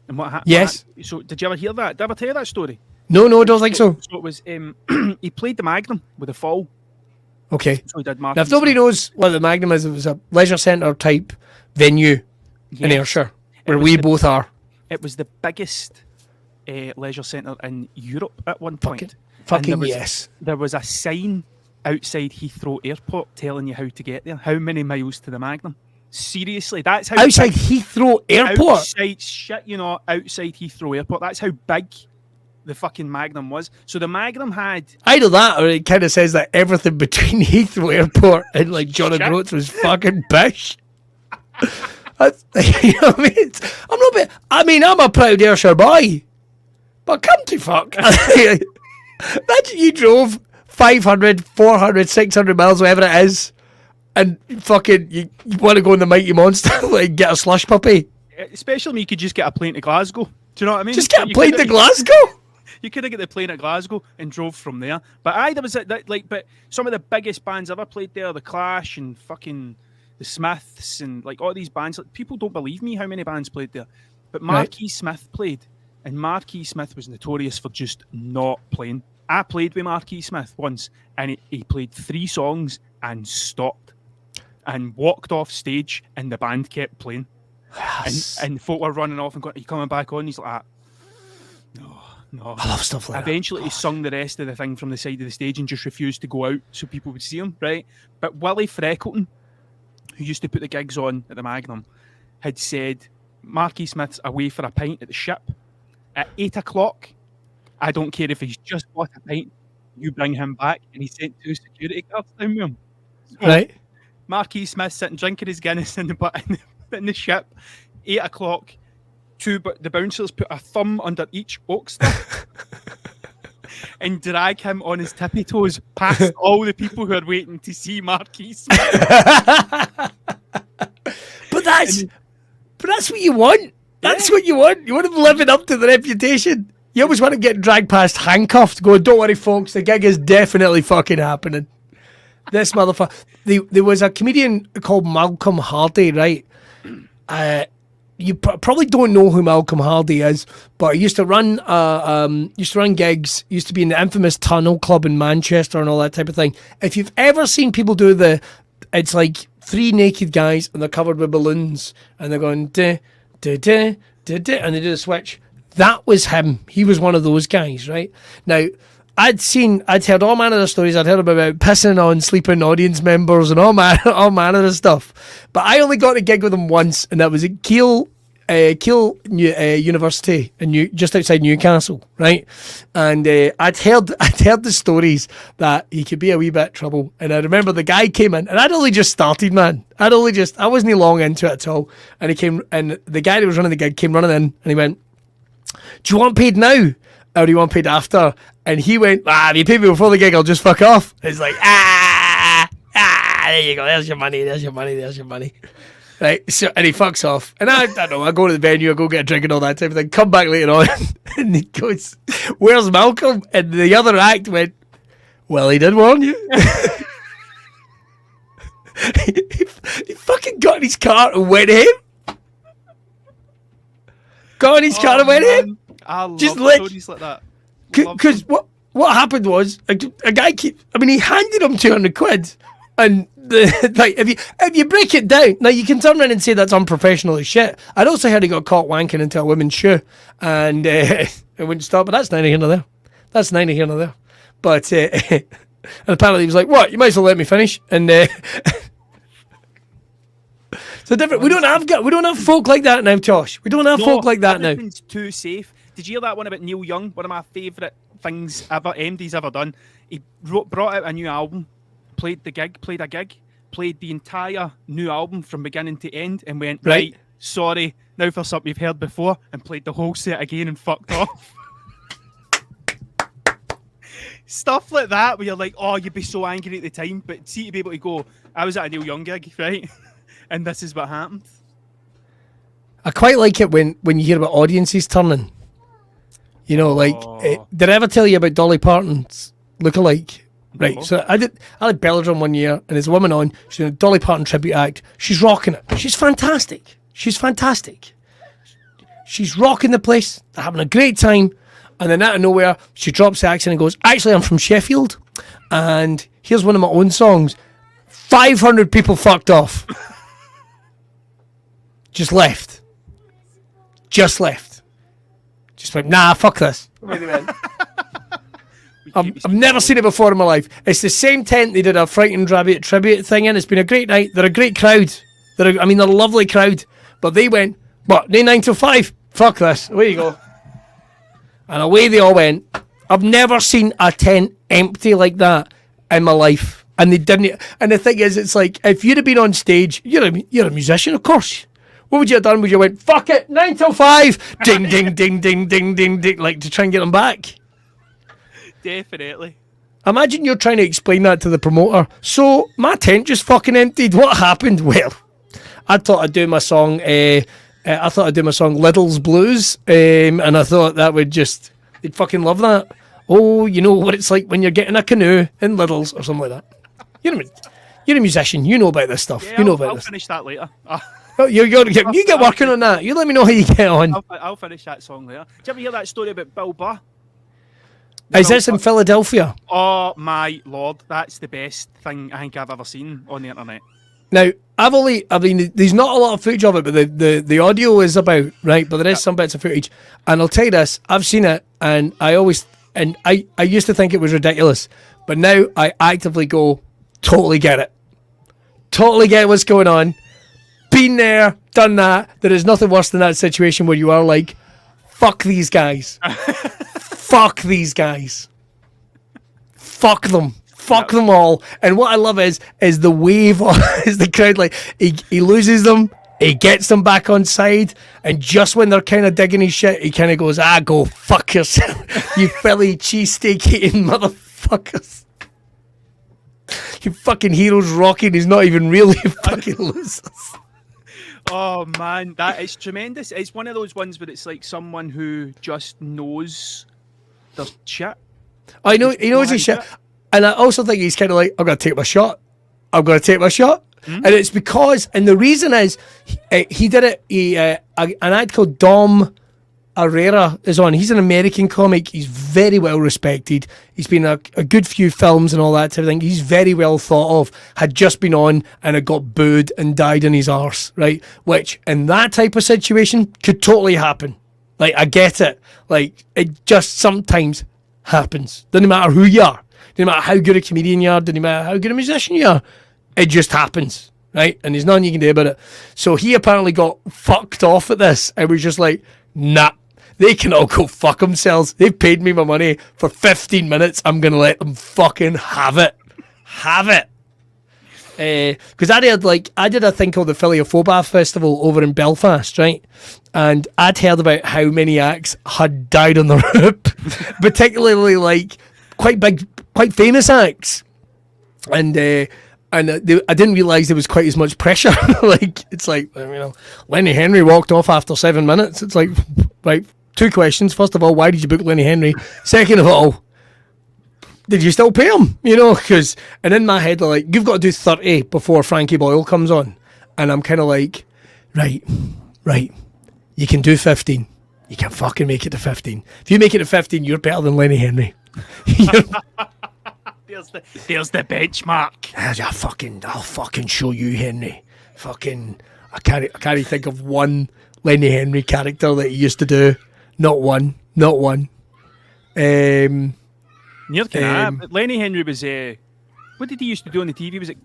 Speaker 1: and what happened?
Speaker 2: Yes.
Speaker 1: So did you ever hear that? Did I ever tell you that story?
Speaker 2: No, don't think so.
Speaker 1: So it was he played the Magnum with a fall.
Speaker 2: Okay.
Speaker 1: So he did
Speaker 2: now, if nobody knows what the Magnum is, it was a leisure centre type venue in Ayrshire, where we both are.
Speaker 1: It was the biggest leisure centre in Europe at one point.
Speaker 2: Fucking yes.
Speaker 1: There was a sign outside Heathrow Airport telling you how to get there. How many miles to the Magnum? Seriously, that's how
Speaker 2: outside Heathrow Airport.
Speaker 1: Outside Heathrow Airport. That's how big the fucking Magnum was. So the Magnum had
Speaker 2: either that, or it kind of says that everything between Heathrow Airport and like John O'Groats was fucking bish. You know what I mean? I'm a proud Ayrshire boy, but come to fuck. Imagine you drove 500, 400, 600 miles, whatever it is, and fucking you want to go in the Mighty Monster, like get a slush puppy.
Speaker 1: Especially when you could just get a plane to Glasgow. Do you know what I mean?
Speaker 2: Just get a plane to Glasgow?
Speaker 1: You could have got the plane at Glasgow and drove from there. But there was but some of the biggest bands ever played there, the Clash and fucking the Smiths and like all these bands. Like, people don't believe me how many bands played there. But Marquis Smith played, and Marquis Smith was notorious for just not playing. I played with Marquis Smith once, and he played 3 songs and stopped and walked off stage, and the band kept playing. Yes. And folk were running off and going, "Are you coming back on?" He's like, No.
Speaker 2: I love stuff like
Speaker 1: Eventually,
Speaker 2: that.
Speaker 1: he sung the rest of the thing from the side of the stage and just refused to go out so people would see him, right? But Willie Freckleton, who used to put the gigs on at the Magnum, had said, Marquis Smith's away for a pint at the ship. At 8 o'clock, I don't care if he's just bought a pint, you bring him back. And he sent 2 security guards down with him. So
Speaker 2: right.
Speaker 1: Marquis Smith sitting drinking his Guinness in the ship. 8 o'clock. The bouncers put a thumb under each oak stick and drag him on his tippy toes past all the people who are waiting to see Marquis Smith.
Speaker 2: But that's what you want. That's what you want. You want him living up to the reputation. You always want him getting dragged past handcuffed, going, "Don't worry, folks, the gig is definitely fucking happening." This motherfucker. There was a comedian called Malcolm Hardy, right? You probably don't know who Malcolm Hardy is, but he used to run gigs. Used to be in the infamous Tunnel Club in Manchester and all that type of thing. If you've ever seen people do it's like 3 naked guys and they're covered with balloons and they're going da da da da da, and they do the switch. That was him. He was one of those guys, right? Now, I'd heard all manner of stories. I'd heard about pissing on sleeping audience members and all manner of stuff. But I only got a gig with him once, and that was at Keele University just outside Newcastle, right? And I'd heard the stories that he could be a wee bit trouble. And I remember the guy came in, and I'd only just started, man. I wasn't long into it at all. And he came, and the guy that was running the gig came running in, and he went, "Do you want paid now, or do you want paid after?" And he went, "If you pay me before the gig, I'll just fuck off." It's like, there you go, there's your money. Right, so, and he fucks off. And I don't know, I go to the venue, I go get a drink and all that type of thing, come back later on, and he goes, "Where's Malcolm?" And the other act went, "Well, he did warn you." he fucking got in his car and went him. Got in his car and went him.
Speaker 1: I love stories like that.
Speaker 2: Because what happened was a guy he handed him 200 quid, and like if you break it down, now you can turn around and say that's unprofessional as shit. I'd also heard he got caught wanking into a woman's shoe, and it wouldn't stop. But that's neither here nor there. That's neither here nor there. But and apparently he was like, "What? You might as well let me finish." And so different. We don't have folk like that now, Josh. We don't have folk like that now.
Speaker 1: Everything's too safe. Did you hear that one about Neil Young? One of my favourite things ever, MD's ever done. He brought out a new album, played a gig, played the entire new album from beginning to end, and went, right, sorry, now for something you've heard before, and played the whole set again and fucked off. Stuff like that, where you're like, oh, you'd be so angry at the time, but see, to be able to go, I was at a Neil Young gig, right? And this is what happened. I
Speaker 2: quite like it when you hear about audiences turning. You know, like, did I ever tell you about Dolly Parton's lookalike? Right, so I had Belladrum one year, and there's a woman on, she's in a Dolly Parton tribute act. She's rocking it. She's fantastic. She's rocking the place. They're having a great time. And then out of nowhere, she drops the accent and goes, actually, I'm from Sheffield, and here's one of my own songs. 500 people fucked off. Just left. Just went, nah, fuck this. I've never seen it before in my life. It's the same tent they did a Frightened Rabbit tribute thing in. It's been a great night. They're a great crowd. They're a lovely crowd. But they went, what, 9 till 5? Fuck this. Away you go. And away they all went. I've never seen a tent empty like that in my life. And they didn't. And the thing is, it's like, if you'd have been on stage, you're a musician, of course. What would you have done? Would you went, fuck it, 9 till 5? Ding, ding, ding, ding, ding, ding, ding, like to try and get them back?
Speaker 1: Definitely.
Speaker 2: Imagine you're trying to explain that to the promoter. So, my tent just fucking emptied. What happened? Well, I thought I'd do my song, Liddell's Blues, and I thought that would just, they'd fucking love that. Oh, you know what it's like when you're getting a canoe in Liddell's or something like that. You're a musician. You know about this stuff.
Speaker 1: Yeah,
Speaker 2: you know about
Speaker 1: I'll
Speaker 2: this.
Speaker 1: Finish that later.
Speaker 2: Oh, you get working on that. You let me know how you get on.
Speaker 1: I'll finish that song later. Did you ever hear that story about Bill Burr?
Speaker 2: Is this in Philadelphia?
Speaker 1: Oh my lord, that's the best thing I think I've ever seen on the internet.
Speaker 2: Now, there's not a lot of footage of it, but the audio is about, right? But there is some bits of footage. And I'll tell you this, I've seen it, and I used to think it was ridiculous. But now I actively go, totally get it. Totally get what's going on. Been there, done that. There is nothing worse than that situation where you are like, fuck these guys. Fuck these guys. Fuck them. Fuck them all. And what I love is the wave is the crowd, like he loses them, he gets them back on side, and just when they're kind of digging his shit, he kind of goes, go fuck yourself, you Philly cheesesteak eating motherfuckers. You fucking heroes rocking, he's not even really fucking losers.
Speaker 1: Oh man, that is tremendous. It's one of those ones where it's like someone who just knows their shit.
Speaker 2: I know he knows his shit. And I also think he's kind of like, I'm going to take my shot. Mm-hmm. And it's because, and the reason is, he did it, an ad called Dom Herrera is on. He's an American comic. He's very well respected. He's been in a good few films and all that type of thing. He's very well thought of. Had just been on and had got booed and died in his arse, right? Which, in that type of situation, could totally happen. Like, I get it. Like, it just sometimes happens. Doesn't matter who you are. Doesn't matter how good a comedian you are. Doesn't matter how good a musician you are. It just happens, right? And there's nothing you can do about it. So he apparently got fucked off at this and was just like, nah, they can all go fuck themselves. They've paid me my money for 15 minutes. I'm going to let them fucking have it. Have it. Because I did a thing called the Philly Phobia Festival over in Belfast, right? And I'd heard about how many acts had died on the route, particularly like quite big, quite famous acts. And I didn't realise there was quite as much pressure. Like, it's like, Lenny Henry walked off after 7 minutes. It's like, right, 2 questions. First of all, why did you book Lenny Henry? Second of all, did you still pay him? And in my head, they're like, you've got to do 30 before Frankie Boyle comes on. And I'm kind of like, right, you can do 15. you can fucking make it to 15. If you make it to 15, you're better than Lenny Henry.
Speaker 1: There's the benchmark.
Speaker 2: I'll fucking show you, Henry. I can't even think of one Lenny Henry character that he used to do. Not one. Neither
Speaker 1: can I. But Lenny Henry was what did he used to do on the TV? Was it?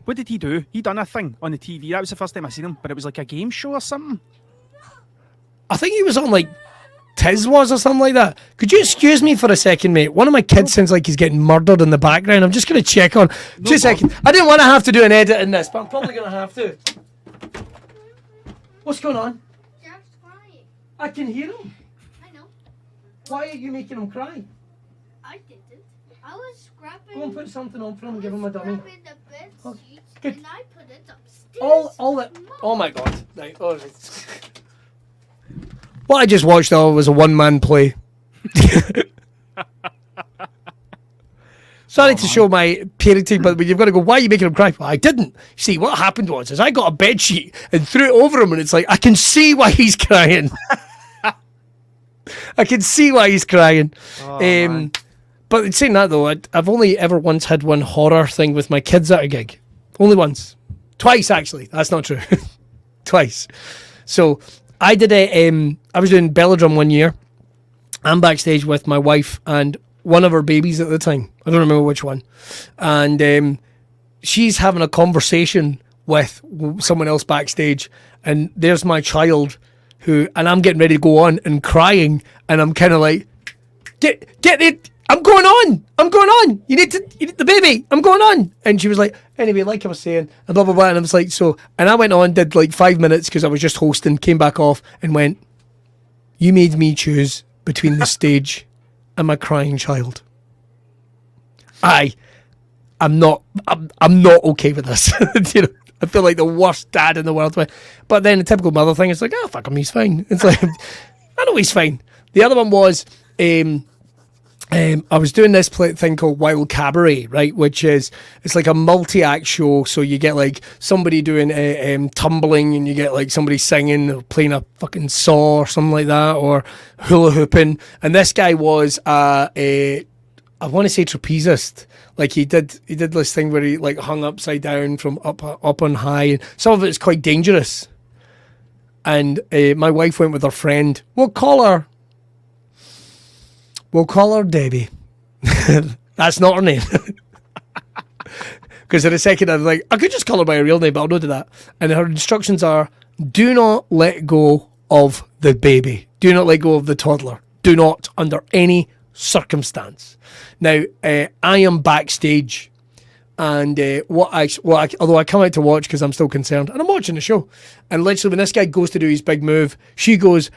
Speaker 1: What did he do? He done a thing on the TV. That was the first time I seen him, but it was like a game show or something.
Speaker 2: I think he was on like Tiz was or something like that. Could you excuse me for a second, mate? One of my kids sounds like he's getting murdered in the background. I'm just going to check on. 2 seconds. I didn't want to have to do an edit in this, but I'm probably going to have to. What's going on?
Speaker 3: Jack's crying.
Speaker 2: I can hear him.
Speaker 3: I know.
Speaker 2: Why are you making him cry?
Speaker 3: I didn't. I was scrapping.
Speaker 2: Go and put something on for him and give him a dummy.
Speaker 3: Scrapping the bed sheets,
Speaker 2: good.
Speaker 3: and I put it upstairs.
Speaker 2: All that. Oh my god. Right. All right. What I just watched though was a one-man play. Sorry to show my parenting, but you've got to go, why are you making him cry? Well, I didn't. See, what happened was I got a bed sheet and threw it over him, and it's like, I can see why he's crying. I can see why he's crying. But in saying that though, I've only ever once had one horror thing with my kids at a gig. Only once. Twice, actually. That's not true. Twice. So I did I was doing Belladrum one year. I'm backstage with my wife and one of her babies at the time. I don't remember which one. And she's having a conversation with someone else backstage. And there's my child and I'm getting ready to go on and crying. And I'm kind of like, get it. I'm going on. You need the baby. I'm going on. And she was like, anyway, like I was saying, and blah, blah, blah. And I was like, so, and I went on, did like 5 minutes because I was just hosting, came back off and went, you made me choose between the stage and my crying child. I'm not okay with this. You know, I feel like the worst dad in the world. But then the typical mother thing, it's like, oh, fuck him, he's fine. It's like, I know he's fine. The other one was, I was doing this thing called Wild Cabaret, right? Which is, it's like a multi-act show. So you get like somebody doing tumbling, and you get like somebody singing or playing a fucking saw or something like that, or hula hooping. And this guy was I want to say trapezist. Like he did this thing where he like hung upside down from up on high. And some of it is quite dangerous. And my wife went with her friend. We'll call her Debbie. That's not her name. Because in a second I was like, I could just call her by her real name, but I'll not do that. And her instructions are, do not let go of the baby. Do not let go of the toddler. Do not, under any circumstance. Now, I am backstage, and although I come out to watch because I'm still concerned, and I'm watching the show, and literally when this guy goes to do his big move, she goes,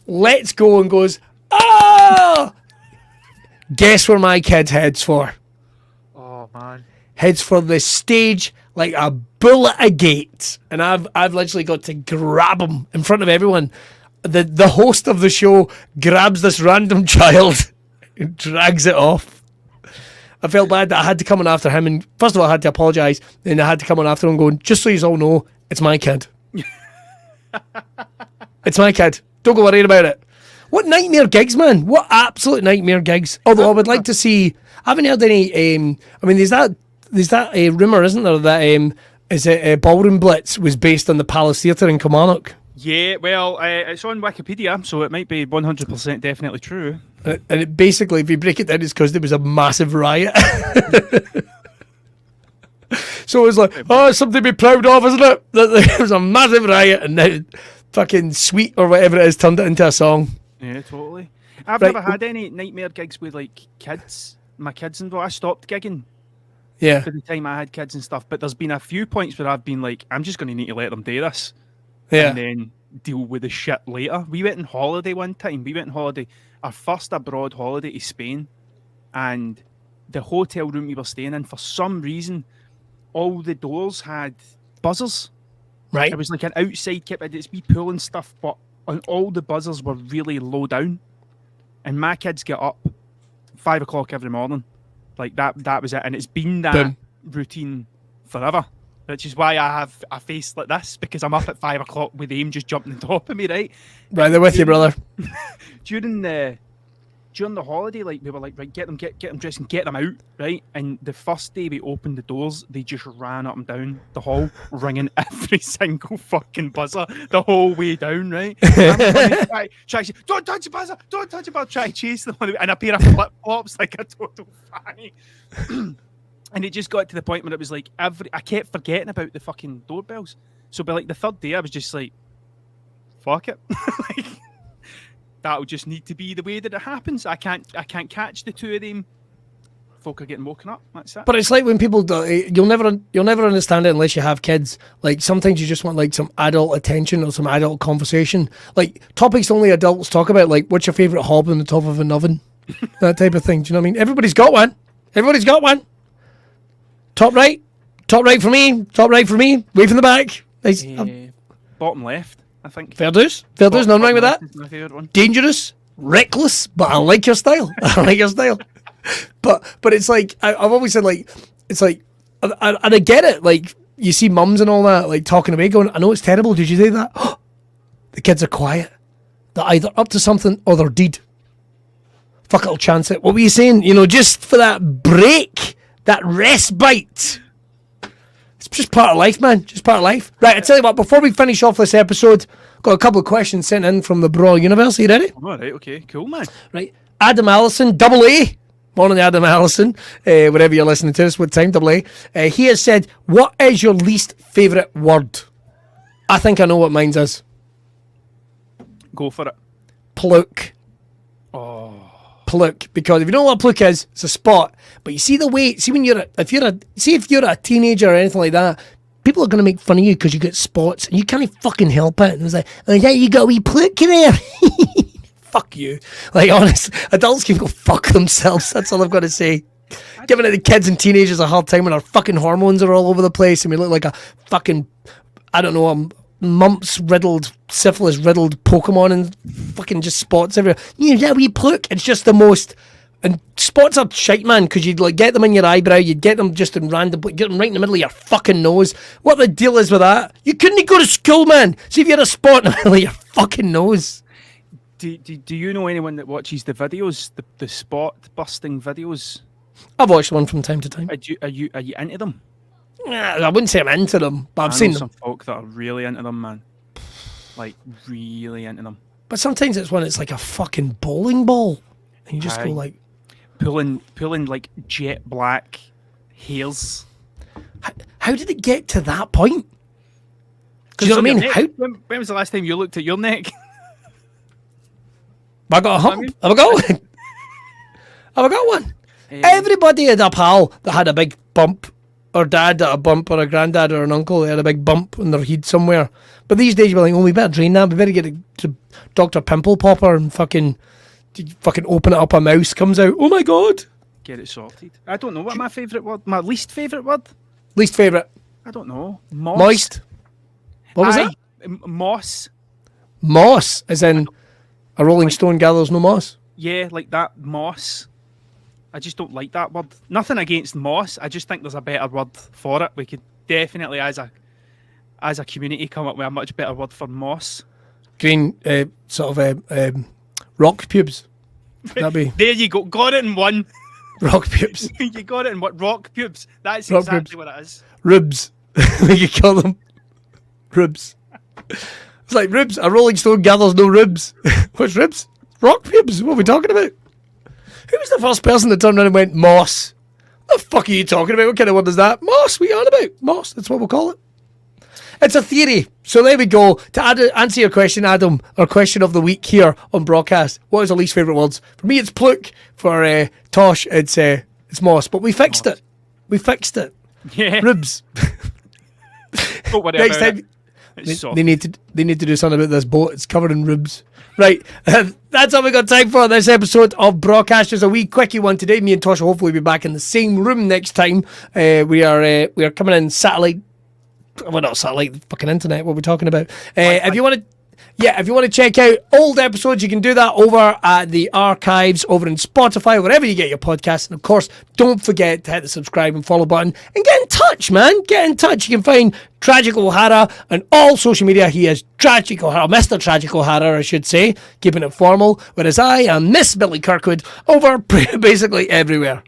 Speaker 2: let's go, and goes, ah! Guess where my kid heads for?
Speaker 1: Oh man.
Speaker 2: Heads for the stage like a bull at a gate. And I've literally got to grab him in front of everyone. The host of the show grabs this random child and drags it off. I felt bad that I had to come on after him, and first of all I had to apologise, then I had to come on after him going, just so you all know, it's my kid. It's my kid. Don't go worrying about it. What nightmare gigs, man. What absolute nightmare gigs. Although I would like to see, I haven't heard any, I mean, there's that rumour, isn't there, that is it Ballroom Blitz was based on the Palace Theatre in Kilmarnock?
Speaker 1: Yeah, well, it's on Wikipedia, so it might be 100% definitely true.
Speaker 2: And it basically, if you break it down, it's because there was a massive riot. So it was like, oh, it's something to be proud of, isn't it? That there was a massive riot, and now fucking Sweet or whatever it is turned it into a song.
Speaker 1: Yeah, totally. I've never had any nightmare gigs with like kids. My kids involved. I stopped gigging.
Speaker 2: Yeah.
Speaker 1: For the time I had kids and stuff, but there's been a few points where I've been like, I'm just going to need to let them do this.
Speaker 2: Yeah.
Speaker 1: And then deal with the shit later. We went on holiday one time. Our first abroad holiday to Spain, and the hotel room we were staying in, for some reason, all the doors had buzzers.
Speaker 2: Right.
Speaker 1: It was like an outside kit, it's wee pool and stuff, but all the buzzers were really low down. And my kids get up 5 o'clock every morning. Like that was it. And it's been that routine forever. which is why I have a face like this, because I'm up at 5 o'clock with aim just jumping on top of me, right?
Speaker 2: Right, they're with you, brother.
Speaker 1: During the holiday, like we were like, right, get them dressed and get them out, right? And the first day we opened the doors, they just ran up and down the hall, ringing every single fucking buzzer the whole way down, right? I'm try to say, don't touch the buzzer, don't touch the buzzer, try to chase them, and a pair of flip flops like a total fanny. And it just got to the point where it was like I kept forgetting about the fucking doorbells. So by like the third day, I was just like, fuck it. Like, that'll just need to be the way that it happens. I can't catch the two of them. Folk are getting woken up. That's it.
Speaker 2: But it's like when people do, you'll never understand it unless you have kids. Like sometimes you just want like some adult attention or some adult conversation. Like topics only adults talk about. Like what's your favourite hob on the top of an oven? That type of thing. Do you know what I mean? Everybody's got one. Everybody's got one. Top right for me. Top right for me. Way from the back. Nice.
Speaker 1: Bottom left, I think.
Speaker 2: Fair dues. Nothing wrong with that.
Speaker 1: My favourite one.
Speaker 2: Dangerous, reckless, but I like your style. I like your style. But it's like I've always said, like it's like, and I get it. Like you see mums and all that, like talking away, going, "I know it's terrible. Did you say that?" The kids are quiet. They're either up to something or they're dead. Fuck, I'll chance it. What were you saying? You know, just for that break, that respite. It's just part of life, man. Just part of life. Right, I tell you what, before we finish off this episode, got a couple of questions sent in from the Brawl universe. Are you ready?
Speaker 1: All right, okay, cool, man.
Speaker 2: Right. Adam Allison, double A. Morning, Adam Allison. Wherever you're listening to this, what time, double A. He has said, what is your least favourite word? I think I know what mine is.
Speaker 1: Go for it.
Speaker 2: Pluck.
Speaker 1: Oh.
Speaker 2: Pluck, because if you know what a pluck is, it's a spot. But you see the way, see if you're a teenager or anything like that, people are going to make fun of you because you get spots and you can't fucking help it. And it's like, oh yeah, you got a wee pluck there. Fuck you. Like, honest, adults can go fuck themselves. That's all I've got to say. Giving the kids and teenagers a hard time when our fucking hormones are all over the place and we look like a fucking, I don't know, mumps-riddled, syphilis-riddled Pokemon and fucking just spots everywhere. Yeah, we pluck. It's just the most... And spots are shite, man, because you'd like get them in your eyebrow, you'd get them just in random... Get them right in the middle of your fucking nose. What the deal is with that? You couldn't go to school, man. See if you had a spot in the middle of your fucking nose.
Speaker 1: Do you know anyone that watches the videos, the spot-busting videos?
Speaker 2: I've watched one from time to time.
Speaker 1: Are you into them?
Speaker 2: I wouldn't say I'm into them, but I've seen them.
Speaker 1: Some folk that are really into them, man. Like, really into them.
Speaker 2: But sometimes it's when it's like a fucking bowling ball. And you just go like...
Speaker 1: Pulling like jet black hairs.
Speaker 2: How did it get to that point? Do you know what I mean?
Speaker 1: When was the last time you looked at your neck?
Speaker 2: Have I got a hump? Have I got one? Have I got one? Everybody had a pal that had a big bump. Or dad had a bump, or a granddad or an uncle that had a big bump in their head somewhere. But these days you're like, oh, we better drain that. We better get it to Dr. Pimple Popper and fucking open it up, a mouse comes out. Oh my God.
Speaker 1: Get it sorted. I don't know what my favourite word, my least favourite word?
Speaker 2: Least favourite?
Speaker 1: I don't know.
Speaker 2: Moist? What was that?
Speaker 1: Moss.
Speaker 2: Moss, as in a Rolling Stone gathers no moss?
Speaker 1: Yeah, like that, moss. I just don't like that word. Nothing against moss. I just think there's a better word for it. We could definitely, as a community, come up with a much better word for moss.
Speaker 2: Green, rock pubes. That'd be...
Speaker 1: There you go. Got it in one.
Speaker 2: Rock pubes.
Speaker 1: You got it in what? Rock pubes. That's
Speaker 2: rock
Speaker 1: exactly
Speaker 2: pubes.
Speaker 1: what it is.
Speaker 2: Ribs. You call them ribs. It's like ribs. A Rolling Stone gathers no ribs. What's ribs? Rock pubes. What are we talking about? Who was the first person that turned around and went, moss? What the fuck are you talking about? What kind of word is that? Moss, what are you on about? Moss, that's what we'll call it. It's a theory. So there we go. To answer your question, Adam, our question of the week here on BRAWCAST, what is our least favourite words? For me, it's pluck. For Tosh, it's moss. But we fixed it. We fixed it.
Speaker 1: Yeah.
Speaker 2: Ribs. Next time, they need to do something about this boat. It's covered in ribs. Right, that's all we got time for this episode of BRAWCAST. Just a wee quickie one today. Me and Tosh will hopefully be back in the same room next time. We are coming in satellite. Well, not satellite, fucking internet. What we're talking about. If you want yeah, if you want to check out old episodes, you can do that over at the archives over in Spotify, wherever you get your podcasts. And of course, don't forget to hit the subscribe and follow button and get in touch, man. Get in touch. You can find Tragic O'Hara on all social media. He is Tragic O'Hara, Mr. Tragic O'Hara, I should say, keeping it formal. Whereas I am Miss Billy Kirkwood over basically everywhere.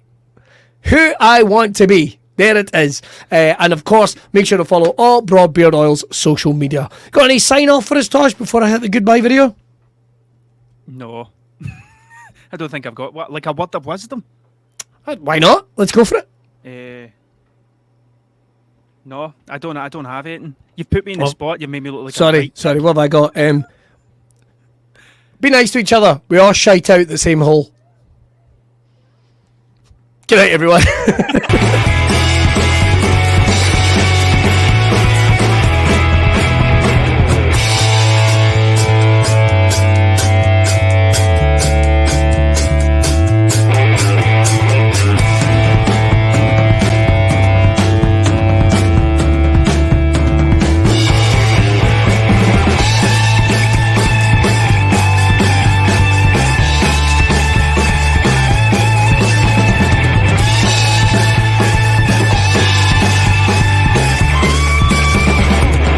Speaker 2: Who I want to be. There it is. And of course, make sure to follow all Broad Beard Oil's social media. Got any sign off for us, Tosh, before I hit the goodbye video?
Speaker 1: No. I don't think I've got a word of wisdom.
Speaker 2: Why not? Let's go for it.
Speaker 1: No, I don't have anything. You've put me in the spot. You made me look like
Speaker 2: sorry, what have I got? Be nice to each other. We all shite out the same hole. Good night, everyone.